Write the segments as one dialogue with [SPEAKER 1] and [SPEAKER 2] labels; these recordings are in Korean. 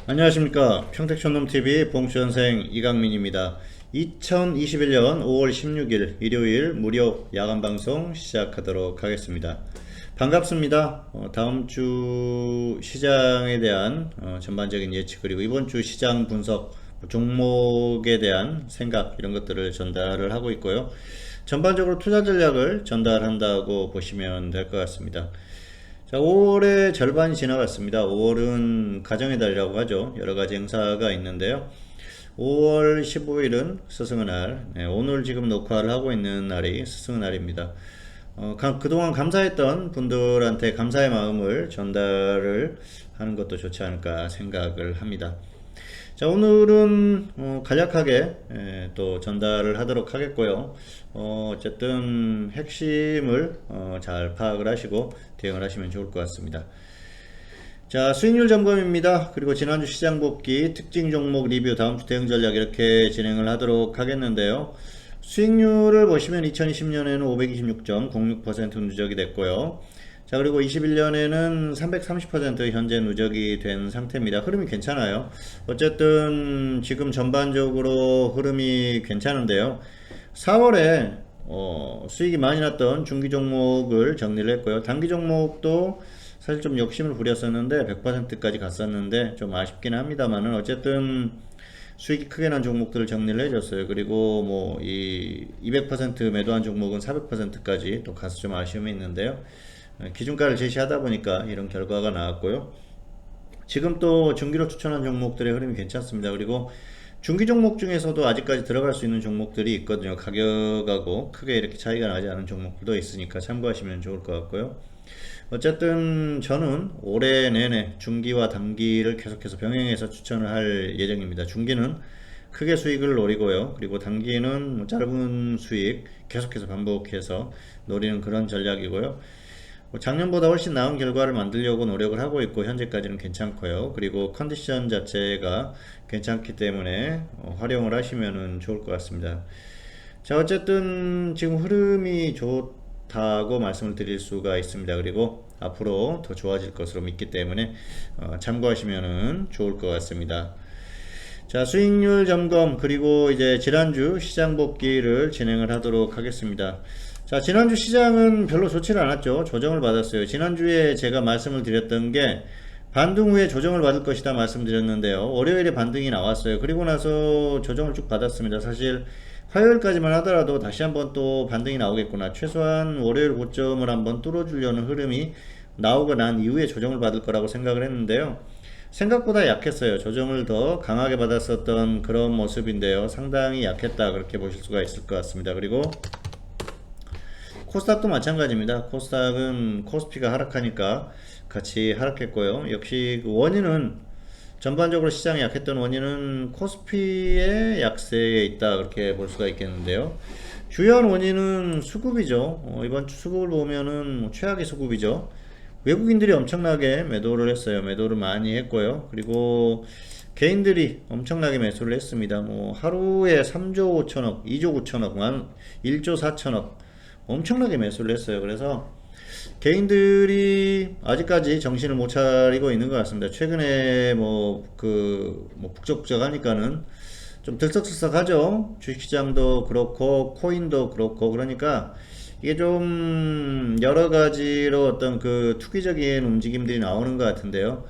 [SPEAKER 1] 안녕하십니까. 평택촌놈TV 봉수현생 이강민입니다. 2021년 5월 16일 일요일 무료 야간방송 시작하도록 하겠습니다. 반갑습니다. 다음주 시장에 대한 전반적인 예측, 그리고 이번주 시장 분석, 종목에 대한 생각, 이런 것들을 전달을 하고 있고요. 전반적으로 투자 전략을 전달한다고 보시면 될 것 같습니다. 자, 5월의 절반이 지나갔습니다. 5월은 가정의 달이라고 하죠. 여러가지 행사가 있는데요. 5월 15일은 스승의 날, 오늘 지금 녹화를 하고 있는 날이 스승의 날입니다. 그동안 감사했던 분들한테 감사의 마음을 전달을 하는 것도 좋지 않을까 생각을 합니다. 자, 오늘은 간략하게 또 전달을 하도록 하겠고요. 어쨌든 핵심을 잘 파악을 하시고 대응을 하시면 좋을 것 같습니다. 자, 수익률 점검입니다. 그리고 지난주 시장 복귀, 특징 종목 리뷰, 다음주 대응 전략, 이렇게 진행을 하도록 하겠는데요. 수익률을 보시면 2020년에는 526.06% 누적이 됐고요. 자, 그리고 21년에는 330% 현재 누적이 된 상태입니다. 흐름이 괜찮아요. 어쨌든 지금 전반적으로 흐름이 괜찮은데요. 4월에 수익이 많이 났던 중기 종목을 정리를 했고요. 단기 종목도 사실 좀 욕심을 부렸었는데 100%까지 갔었는데 좀 아쉽긴 합니다만은, 어쨌든 수익이 크게 난 종목들을 정리를 해줬어요. 그리고 뭐 이 200% 매도한 종목은 400%까지 또 가서 좀 아쉬움이 있는데요. 기준가를 제시하다 보니까 이런 결과가 나왔고요. 지금 또 중기로 추천한 종목들의 흐름이 괜찮습니다. 그리고 중기 종목 중에서도 아직까지 들어갈 수 있는 종목들이 있거든요. 가격하고 크게 이렇게 차이가 나지 않은 종목들도 있으니까 참고하시면 좋을 것 같고요. 어쨌든 저는 올해 내내 중기와 단기를 계속해서 병행해서 추천을 할 예정입니다. 중기는 크게 수익을 노리고요. 그리고 단기는 짧은 수익 계속해서 반복해서 노리는 그런 전략이고요. 작년보다 훨씬 나은 결과를 만들려고 노력을 하고 있고 현재까지는 괜찮고요. 그리고 컨디션 자체가 괜찮기 때문에 활용을 하시면 좋을 것 같습니다. 자, 어쨌든 지금 흐름이 좋다고 말씀을 드릴 수가 있습니다. 그리고 앞으로 더 좋아질 것으로 믿기 때문에 참고하시면 좋을 것 같습니다. 자, 수익률 점검, 그리고 이제 지난주 시장 복귀를 진행을 하도록 하겠습니다. 자, 지난주 시장은 별로 좋지는 않았죠. 조정을 받았어요. 지난주에 제가 말씀을 드렸던 게 반등 후에 조정을 받을 것이다 말씀드렸는데요. 월요일에 반등이 나왔어요. 그리고 나서 조정을 쭉 받았습니다. 사실 화요일까지만 하더라도 다시 한번 또 반등이 나오겠구나, 최소한 월요일 고점을 한번 뚫어주려는 흐름이 나오고 난 이후에 조정을 받을 거라고 생각을 했는데요. 생각보다 약했어요. 조정을 더 강하게 받았었던 그런 모습인데요. 상당히 약했다, 그렇게 보실 수가 있을 것 같습니다. 그리고 코스닥도 마찬가지입니다. 코스닥은 코스피가 하락하니까 같이 하락했고요. 역시 그 원인은, 전반적으로 시장이 약했던 원인은 코스피의 약세에 있다, 그렇게 볼 수가 있겠는데요. 주요한 원인은 수급이죠. 이번 주 수급을 보면은 최악의 수급이죠. 외국인들이 엄청나게 매도를 했어요. 매도를 많이 했고요. 그리고 개인들이 엄청나게 매수를 했습니다. 뭐 하루에 3조 5천억, 2조 9천억, 1조 4천억 엄청나게 매수를 했어요. 그래서 개인들이 아직까지 정신을 못 차리고 있는 것 같습니다. 최근에 북적북적 하니까는 좀 들썩들썩하죠. 주식시장도 그렇고 코인도 그렇고. 그러니까 이게 좀 여러 가지로 어떤 그 투기적인 움직임들이 나오는 것 같은데요.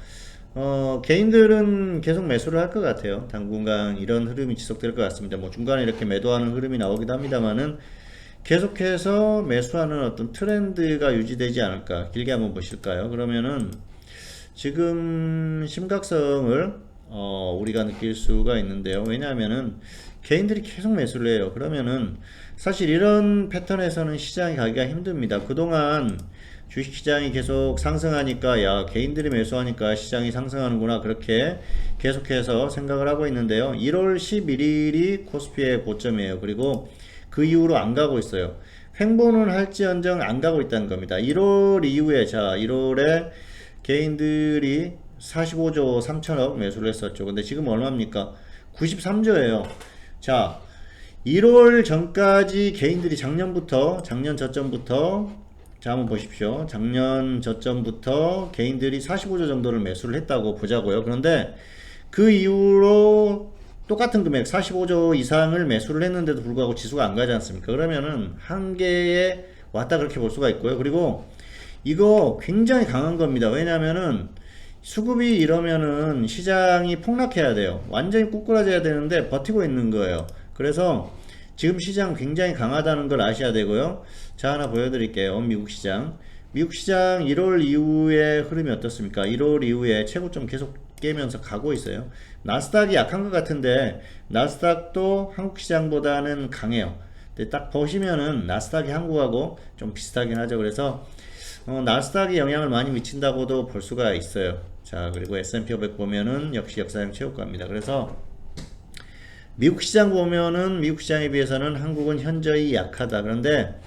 [SPEAKER 1] 개인들은 계속 매수를 할 것 같아요. 당분간 이런 흐름이 지속될 것 같습니다. 뭐 중간에 이렇게 매도하는 흐름이 나오기도 합니다만은 계속해서 매수하는 어떤 트렌드가 유지되지 않을까. 길게 한번 보실까요? 그러면은 지금 심각성을 우리가 느낄 수가 있는데요. 왜냐하면은 개인들이 계속 매수를 해요. 그러면은 사실 이런 패턴에서는 시장이 가기가 힘듭니다. 그동안 주식시장이 계속 상승하니까, 야, 개인들이 매수하니까 시장이 상승하는구나, 그렇게 계속해서 생각을 하고 있는데요. 1월 11일이 코스피의 고점이에요. 그리고 그 이후로 안 가고 있어요. 횡보는 할지언정 안 가고 있다는 겁니다. 1월 이후에, 자, 1월에 개인들이 45조 3천억 매수를 했었죠. 근데 지금 얼마입니까? 93조예요. 자, 1월 전까지 개인들이 작년 저점부터, 자, 한번 보십시오. 작년 저점부터 개인들이 45조 정도를 매수를 했다고 보자고요. 그런데 그 이후로 똑같은 금액 45조 이상을 매수를 했는데도 불구하고 지수가 안 가지 않습니까? 그러면은 한계에 왔다 그렇게 볼 수가 있고요. 그리고 이거 굉장히 강한 겁니다. 왜냐면은 수급이 이러면은 시장이 폭락해야 돼요. 완전히 꾸꾸라져야 되는데 버티고 있는 거예요. 그래서 지금 시장 굉장히 강하다는 걸 아셔야 되고요. 자, 하나 보여드릴게요. 미국 시장. 미국 시장 1월 이후의 흐름이 어떻습니까? 1월 이후에 최고점 계속 깨면서 가고 있어요. 나스닥이 약한 것 같은데 나스닥도 한국 시장보다는 강해요. 근데 딱 보시면은 나스닥이 한국하고 좀 비슷하긴 하죠. 그래서 나스닥이 영향을 많이 미친다고도 볼 수가 있어요. 자, 그리고 S&P 500 보면은 역시 역사상 최고가입니다. 그래서 미국 시장 보면은 미국 시장에 비해서는 한국은 현저히 약하다. 그런데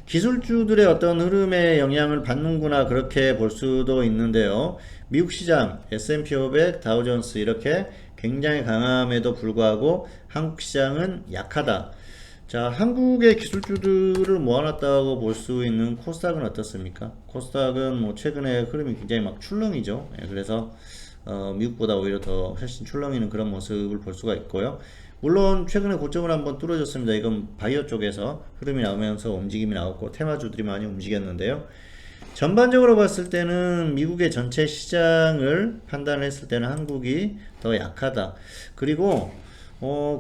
[SPEAKER 1] 기술주들의 어떤 흐름에 영향을 받는구나 그렇게 볼 수도 있는데요. 미국 시장 S&P 500, 다우존스 이렇게 굉장히 강함에도 불구하고 한국 시장은 약하다. 자, 한국의 기술주들을 모아놨다고 볼 수 있는 코스닥은 어떻습니까? 코스닥은 뭐 최근에 흐름이 굉장히 막 출렁이죠. 예, 그래서 미국보다 오히려 더 훨씬 출렁이는 그런 모습을 볼 수가 있고요. 물론 최근에 고점을 한번 뚫어줬습니다. 이건 바이오 쪽에서 흐름이 나오면서 움직임이 나왔고 테마주들이 많이 움직였는데요. 전반적으로 봤을 때는 미국의 전체 시장을 판단을 했을 때는 한국이 더 약하다. 그리고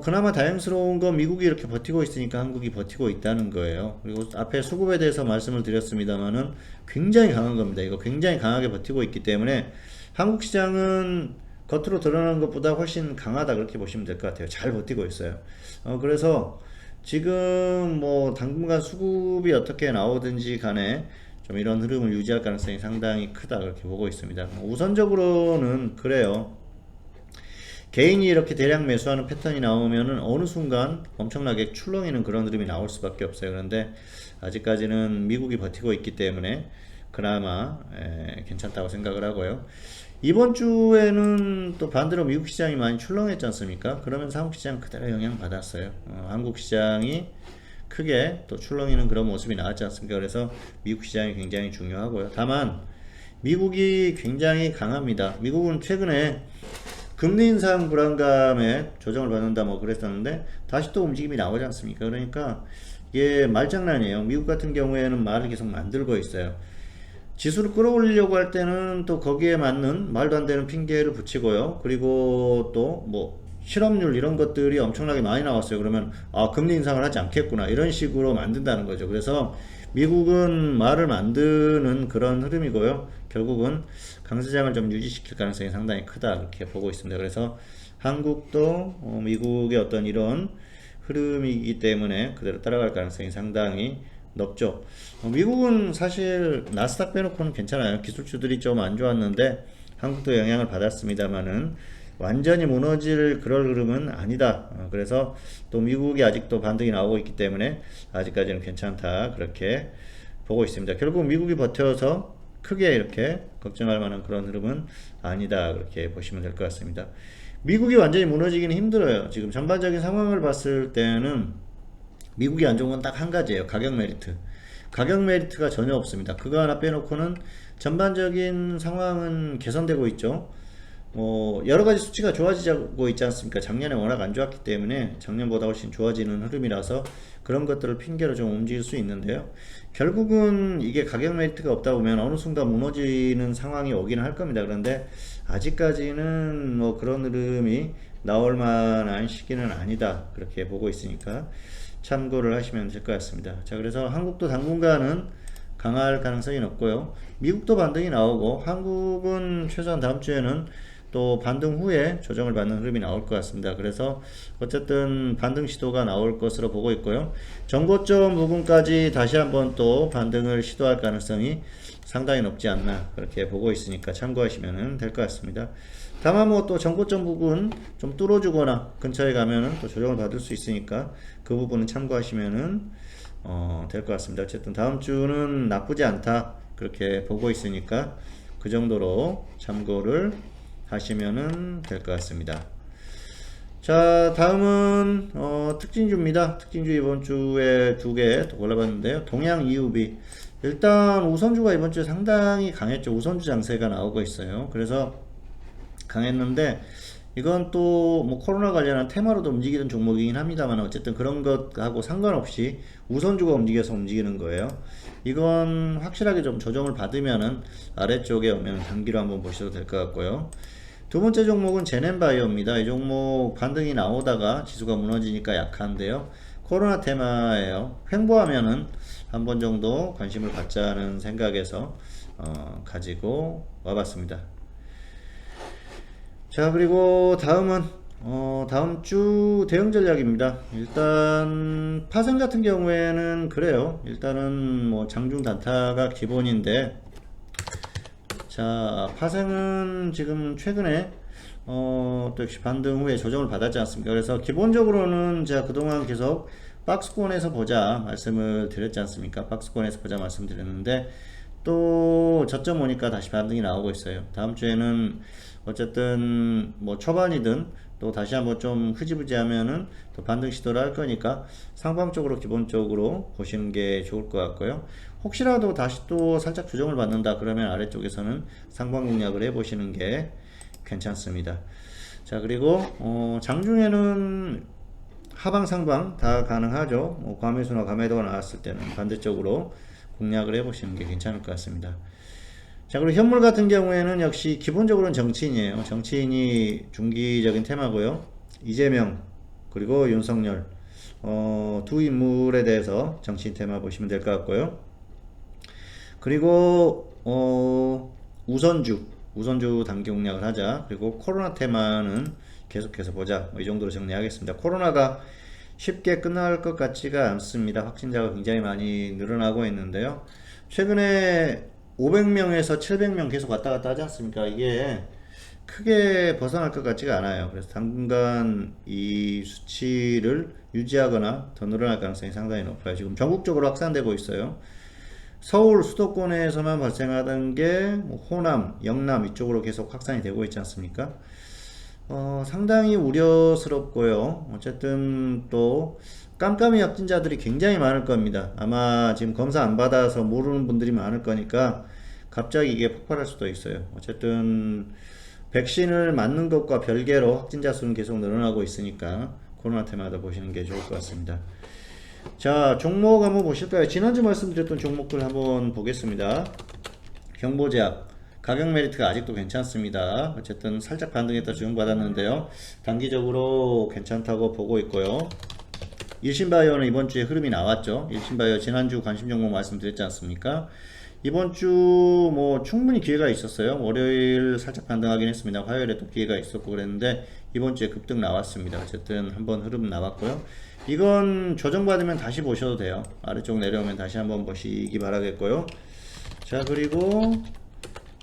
[SPEAKER 1] 그나마 다행스러운 건 미국이 이렇게 버티고 있으니까 한국이 버티고 있다는 거예요. 그리고 앞에 수급에 대해서 말씀을 드렸습니다만은 굉장히 강한 겁니다. 이거 굉장히 강하게 버티고 있기 때문에 한국 시장은 겉으로 드러나는 것보다 훨씬 강하다 그렇게 보시면 될 것 같아요. 잘 버티고 있어요. 그래서 지금 뭐 당분간 수급이 어떻게 나오든지 간에 좀 이런 흐름을 유지할 가능성이 상당히 크다 그렇게 보고 있습니다. 우선적으로는 그래요. 개인이 이렇게 대량 매수하는 패턴이 나오면은 어느 순간 엄청나게 출렁이는 그런 흐름이 나올 수밖에 없어요. 그런데 아직까지는 미국이 버티고 있기 때문에 그나마 괜찮다고 생각을 하고요. 이번 주에는 또 반대로 미국 시장이 많이 출렁했지 않습니까? 그러면서 한국 시장 그대로 영향 받았어요. 한국 시장이 크게 또 출렁이는 그런 모습이 나왔지 않습니까? 그래서 미국 시장이 굉장히 중요하고요. 다만 미국이 굉장히 강합니다. 미국은 최근에 금리 인상 불안감에 조정을 받는다 뭐 그랬었는데 다시 또 움직임이 나오지 않습니까? 그러니까 이게 말장난이에요. 미국 같은 경우에는 말을 계속 만들고 있어요. 지수를 끌어올리려고 할 때는 또 거기에 맞는 말도 안 되는 핑계를 붙이고요. 그리고 또 뭐 실업률 이런 것들이 엄청나게 많이 나왔어요. 그러면 금리 인상을 하지 않겠구나 이런 식으로 만든다는 거죠. 그래서 미국은 말을 만드는 그런 흐름이고요. 결국은 강세장을 좀 유지시킬 가능성이 상당히 크다 이렇게 보고 있습니다. 그래서 한국도 미국의 어떤 이런 흐름이기 때문에 그대로 따라갈 가능성이 상당히 높죠. 미국은 사실 나스닥 빼놓고는 괜찮아요. 기술주들이 좀 안 좋았는데 한국도 영향을 받았습니다만은 완전히 무너질 그럴 흐름은 아니다. 그래서 또 미국이 아직도 반등이 나오고 있기 때문에 아직까지는 괜찮다 그렇게 보고 있습니다. 결국 미국이 버텨서 크게 이렇게 걱정할 만한 그런 흐름은 아니다 그렇게 보시면 될 것 같습니다. 미국이 완전히 무너지기는 힘들어요. 지금 전반적인 상황을 봤을 때는 미국이 안 좋은 건 딱 한 가지예요. 가격 메리트. 가격 메리트가 전혀 없습니다. 그거 하나 빼놓고는 전반적인 상황은 개선되고 있죠. 여러 가지 수치가 좋아지고 있지 않습니까? 작년에 워낙 안 좋았기 때문에 작년보다 훨씬 좋아지는 흐름이라서 그런 것들을 핑계로 좀 움직일 수 있는데요. 결국은 이게 가격 메리트가 없다 보면 어느 순간 무너지는 상황이 오기는 할 겁니다. 그런데 아직까지는 뭐 그런 흐름이 나올 만한 시기는 아니다. 그렇게 보고 있으니까 참고를 하시면 될 것 같습니다. 자, 그래서 한국도 당분간은 강할 가능성이 높고요. 미국도 반등이 나오고 한국은 최소한 다음 주에는 또 반등 후에 조정을 받는 흐름이 나올 것 같습니다. 그래서 어쨌든 반등 시도가 나올 것으로 보고 있고요. 전고점 부분까지 다시 한번 또 반등을 시도할 가능성이 상당히 높지 않나 그렇게 보고 있으니까 참고하시면 될 것 같습니다. 다만 뭐 또 전고점 부분 좀 뚫어주거나 근처에 가면은 또 조정을 받을 수 있으니까 그 부분은 참고하시면은 될 것 같습니다. 어쨌든 다음 주는 나쁘지 않다 그렇게 보고 있으니까 그 정도로 참고를 하시면은 될 것 같습니다. 자, 다음은 특징주입니다. 특징주 이번 주에 두 개 더 골라봤는데요. 동양 EUB 일단 우선주가 이번 주에 상당히 강했죠. 우선주 장세가 나오고 있어요. 그래서 강했는데 이건 또 뭐 코로나 관련한 테마로도 움직이는 종목이긴 합니다만 어쨌든 그런 것하고 상관없이 우선주가 움직여서 움직이는 거예요. 이건 확실하게 좀 조정을 받으면은 아래쪽에 오면 단기로 한번 보셔도 될 것 같고요. 두 번째 종목은 제넨바이오입니다. 이 종목 반등이 나오다가 지수가 무너지니까 약한데요. 코로나 테마예요. 횡보하면은 한 번 정도 관심을 갖자는 생각에서 가지고 와봤습니다. 자, 그리고 다음은 다음 주 대응 전략입니다. 일단 파생 같은 경우에는 그래요. 일단은 뭐 장중 단타가 기본인데, 자, 파생은 지금 최근에 또 역시 반등 후에 조정을 받았지 않습니까? 그래서 기본적으로는 제가 그동안 계속 박스권에서 보자 말씀을 드렸지 않습니까? 박스권에서 보자 말씀드렸는데 또 저점 오니까 다시 반등이 나오고 있어요. 다음 주에는 어쨌든 뭐 초반이든 또 다시 한번 좀 흐지부지 하면은 또 반등 시도를 할 거니까 상방적으로 기본적으로 보시는 게 좋을 것 같고요. 혹시라도 다시 또 살짝 조정을 받는다 그러면 아래쪽에서는 상방 공략을 해 보시는 게 괜찮습니다. 자, 그리고 장중에는 하방 상방 다 가능하죠. 뭐 과매수나 과매도가 나왔을 때는 반대쪽으로 공략을 해 보시는 게 괜찮을 것 같습니다. 자, 그리고 현물 같은 경우에는 역시 기본적으로는 정치인이에요. 정치인이 중기적인 테마고요. 이재명 그리고 윤석열 두 인물에 대해서 정치인 테마 보시면 될 것 같고요. 그리고 우선주 단기 공략을 하자. 그리고 코로나 테마는 계속해서 보자. 이 정도로 정리하겠습니다. 코로나가 쉽게 끝날 것 같지가 않습니다. 확진자가 굉장히 많이 늘어나고 있는데요. 최근에 500명에서 700명 계속 왔다 갔다 하지 않습니까? 이게 크게 벗어날 것 같지가 않아요. 그래서 당분간 이 수치를 유지하거나 더 늘어날 가능성이 상당히 높아요. 지금 전국적으로 확산되고 있어요. 서울 수도권에서만 발생하던 게 호남, 영남 이쪽으로 계속 확산이 되고 있지 않습니까? 상당히 우려스럽고요. 어쨌든 또 깜깜이 확진자들이 굉장히 많을 겁니다. 아마 지금 검사 안 받아서 모르는 분들이 많을 거니까 갑자기 이게 폭발할 수도 있어요. 어쨌든 백신을 맞는 것과 별개로 확진자 수는 계속 늘어나고 있으니까 코로나 테마다 보시는 게 좋을 것 같습니다. 자, 종목 한번 보실까요? 지난주 말씀드렸던 종목들 한번 보겠습니다. 경보제약 가격 메리트가 아직도 괜찮습니다. 어쨌든 살짝 반등했다 주용받았는데요. 단기적으로 괜찮다고 보고 있고요. 일신바이오는 이번 주에 흐름이 나왔죠. 일신바이오 지난주 관심 종목 말씀드렸지 않습니까? 이번 주 뭐 충분히 기회가 있었어요. 월요일 살짝 반등하긴 했습니다. 화요일에 또 기회가 있었고 그랬는데 이번 주에 급등 나왔습니다. 어쨌든 한번 흐름 나왔고요. 이건 조정받으면 다시 보셔도 돼요. 아래쪽 내려오면 다시 한번 보시기 바라겠고요. 자, 그리고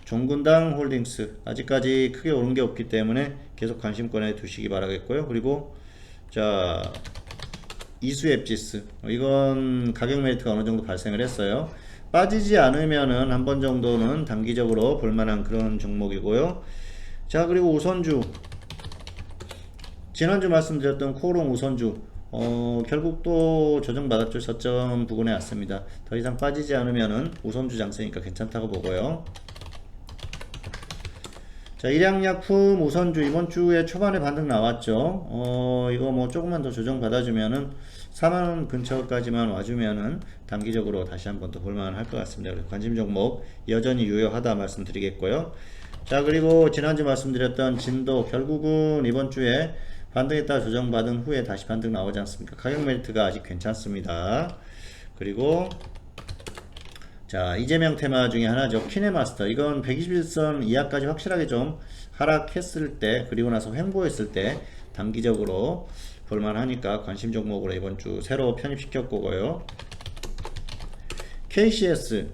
[SPEAKER 1] 종근당 홀딩스 아직까지 크게 오른 게 없기 때문에 계속 관심권에 두시기 바라겠고요. 그리고 자, 이수앱지스 이건 가격 메리트가 어느 정도 발생을 했어요. 빠지지 않으면은 한 번 정도는 단기적으로 볼만한 그런 종목이고요. 자, 그리고 우선주 지난주 말씀드렸던 코오롱 우선주 결국 또 조정받았죠. 저점 부근에 왔습니다. 더 이상 빠지지 않으면은 우선주 장세니까 괜찮다고 보고요. 자, 일양약품 우선주 이번 주에 초반에 반등 나왔죠. 이거 뭐 조금만 더 조정 받아주면은 4만원 근처까지만 와주면은 단기적으로 다시 한번 더 볼만 할 것 같습니다. 그래서 관심 종목 여전히 유효하다 말씀드리겠고요. 자, 그리고 지난주 말씀드렸던 진도 결국은 이번 주에 반등했다 조정받은 후에 다시 반등 나오지 않습니까? 가격 메리트가 아직 괜찮습니다. 그리고 자, 이재명 테마 중에 하나죠. 키네마스터. 이건 121선 이하까지 확실하게 좀 하락했을 때, 그리고 나서 횡보했을 때 단기적으로 볼만하니까 관심 종목으로 이번 주 새로 편입시켰 거고요. KCS.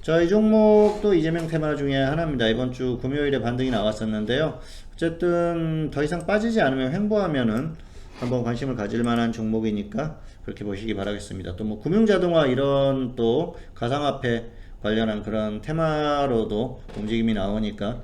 [SPEAKER 1] 자, 이 종목도 이재명 테마 중에 하나입니다. 이번 주 금요일에 반등이 나왔었는데요. 어쨌든 더 이상 빠지지 않으면 횡보하면은 한번 관심을 가질 만한 종목이니까 그렇게 보시기 바라겠습니다. 또 뭐 금융자동화 이런 또 가상화폐 관련한 그런 테마로도 움직임이 나오니까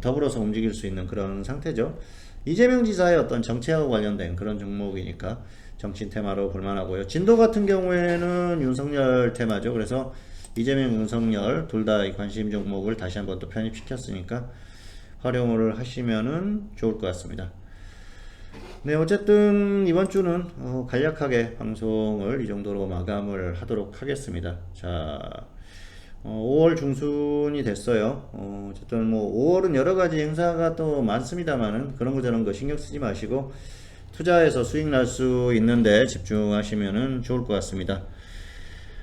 [SPEAKER 1] 더불어서 움직일 수 있는 그런 상태죠. 이재명 지사의 어떤 정책하고 관련된 그런 종목이니까 정치인 테마로 볼만하고요. 진도 같은 경우에는 윤석열 테마죠. 그래서 이재명, 윤석열 둘 다 관심 종목을 다시 한번 또 편입시켰으니까 활용을 하시면은 좋을 것 같습니다. 네, 어쨌든 이번 주는 간략하게 방송을 이 정도로 마감을 하도록 하겠습니다. 자, 5월 중순이 됐어요. 어쨌든 뭐 5월은 여러 가지 행사가 또 많습니다만은 그런 거 저런 거 신경 쓰지 마시고 투자해서 수익 날 수 있는데 집중하시면은 좋을 것 같습니다.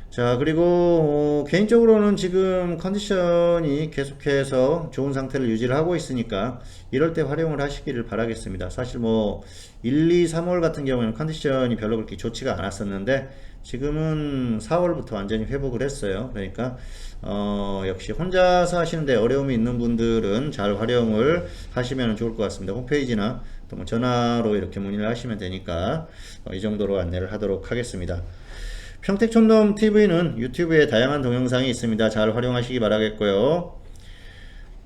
[SPEAKER 1] 자, 그리고 개인적으로는 지금 컨디션이 계속해서 좋은 상태를 유지를 하고 있으니까 이럴 때 활용을 하시기를 바라겠습니다. 사실 뭐 1, 2, 3월 같은 경우에는 컨디션이 별로 그렇게 좋지가 않았었는데 지금은 4월부터 완전히 회복을 했어요. 그러니까 역시 혼자서 하시는데 어려움이 있는 분들은 잘 활용을 하시면 좋을 것 같습니다. 홈페이지나 또 뭐 전화로 이렇게 문의를 하시면 되니까 이 정도로 안내를 하도록 하겠습니다. 평택촌놈 TV는 유튜브에 다양한 동영상이 있습니다. 잘 활용하시기 바라겠고요.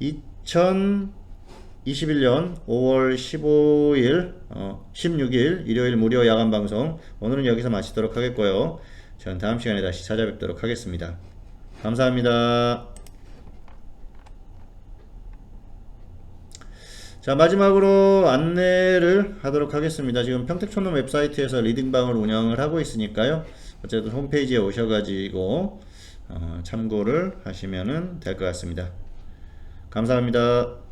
[SPEAKER 1] 2021년 5월 15일, 16일 일요일 무료 야간 방송 오늘은 여기서 마치도록 하겠고요. 전 다음 시간에 다시 찾아뵙도록 하겠습니다. 감사합니다. 자, 마지막으로 안내를 하도록 하겠습니다. 지금 평택촌놈 웹사이트에서 리딩방을 운영을 하고 있으니까요. 어쨌든 홈페이지에 오셔가지고 참고를 하시면 될 것 같습니다. 감사합니다.